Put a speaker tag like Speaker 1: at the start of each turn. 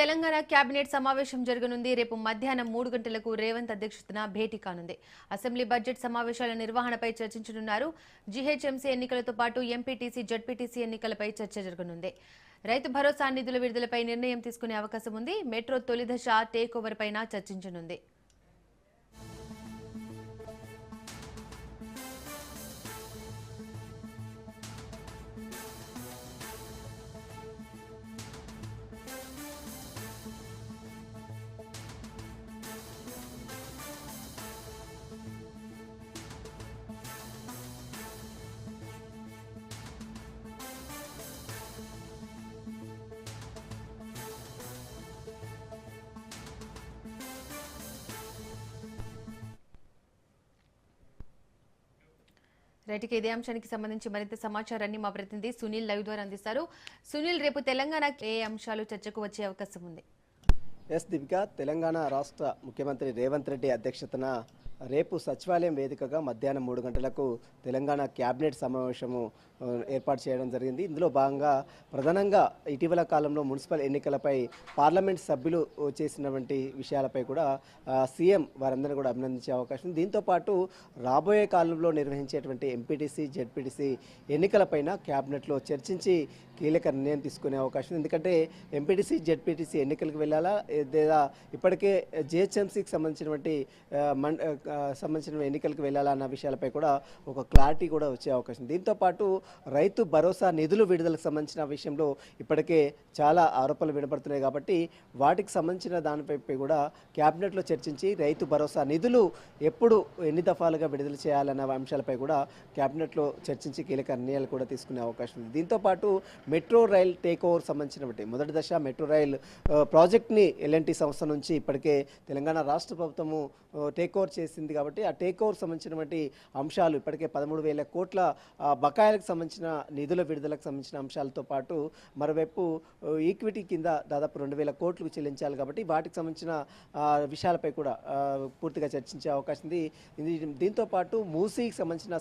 Speaker 1: Telangana cabinet సమావేశం జరగనుంది. రేపు మధ్యాహ్నం 3 గంటలకు రేవంత్ అధ్యక్షతన భేటీ కానుంది. అసెంబ్లీ బడ్జెట్ సమావేశాల నిర్వహణపై చర్చించనున్నారు. జీహెచ్ఎంసీ ఎన్నికలతో పాటు ఎంపీటీసీ, జడ్పీటీసీ ఎన్నికలపై చర్చ జరగనుంది. రైతు భరోసా నిధుల విడుదలపై నిర్ణయం తీసుకునే అవకాశం ఉంది. మెట్రో తొలి దశ టేక్ ఓవర్ పైన చర్చించనుంది. రైట్కి ఇదే అంశానికి సంబంధించి మరింత సమాచారాన్ని మా ప్రతినిధి సునీల్ లైవ్ ద్వారా అందిస్తారు. సునీల్, రేపు తెలంగాణ ఏ అంశాలు చర్చకు వచ్చే అవకాశం ఉంది?
Speaker 2: దీపిక, తెలంగాణ రాష్ట్ర ముఖ్యమంత్రి రేవంత్ రెడ్డి అధ్యక్షతన రేపు సచివాలయం వేదికగా మధ్యాహ్నం 3 గంటలకు తెలంగాణ క్యాబినెట్ సమావేశము ఏర్పాటు చేయడం జరిగింది. ఇందులో భాగంగా ప్రధానంగా ఇటీవల కాలంలో మున్సిపల్ ఎన్నికలపై పార్లమెంట్ సభ్యులు చేసినటువంటి విషయాలపై కూడా సీఎం వారందరినీ కూడా అభినందించే అవకాశం ఉంది. దీంతోపాటు రాబోయే కాలంలో నిర్వహించేటువంటి ఎంపీటీసీ, జెడ్పీటీసీ ఎన్నికలపైన క్యాబినెట్లో చర్చించి కీలక నిర్ణయం తీసుకునే అవకాశం ఉంది. ఎందుకంటే ఎంపీటీసీ, జెడ్పీటీసీ ఎన్నికలకు వెళ్ళాలా లేదా ఇప్పటికే జిహెచ్ఎంసీకి సంబంధించిన ఎన్నికలకు వెళ్ళాలా అన్న విషయాలపై కూడా ఒక క్లారిటీ కూడా వచ్చే అవకాశం. దీంతోపాటు రైతు భరోసా నిధులు విడుదలకు సంబంధించిన విషయంలో ఇప్పటికే చాలా ఆరోపణలు వినపడుతున్నాయి కాబట్టి వాటికి సంబంధించిన దానిపై కూడా క్యాబినెట్లో చర్చించి రైతు భరోసా నిధులు ఎప్పుడు ఎన్ని దఫాలుగా విడుదల చేయాలన్న అంశాలపై కూడా క్యాబినెట్లో చర్చించి కీలక నిర్ణయాలు కూడా తీసుకునే అవకాశం ఉంది. దీంతోపాటు మెట్రో రైల్ టేక్ ఓవర్ సంబంధించినటువంటి మొదటి దశ మెట్రో రైల్ ప్రాజెక్ట్ని ఎల్ఎన్టీ సంస్థ నుంచి ఇప్పటికే తెలంగాణ రాష్ట్ర ప్రభుత్వము టేక్ ఓవర్ చేసింది కాబట్టి ఆ టేక్ ఓవర్ సంబంధించినటువంటి అంశాలు ఇప్పటికే 13,000 కోట్ల బకాయిలకు సంబంధించిన నిధుల విడుదలకు సంబంధించిన అంశాలతో పాటు మరోవైపు ఈక్విటీ కింద దాదాపు 2,000 కోట్లు చెల్లించాలి కాబట్టి వాటికి సంబంధించిన విషయాలపై కూడా పూర్తిగా చర్చించే అవకాశం ఉంది. దీంతో పాటు మూసీకి సంబంధించిన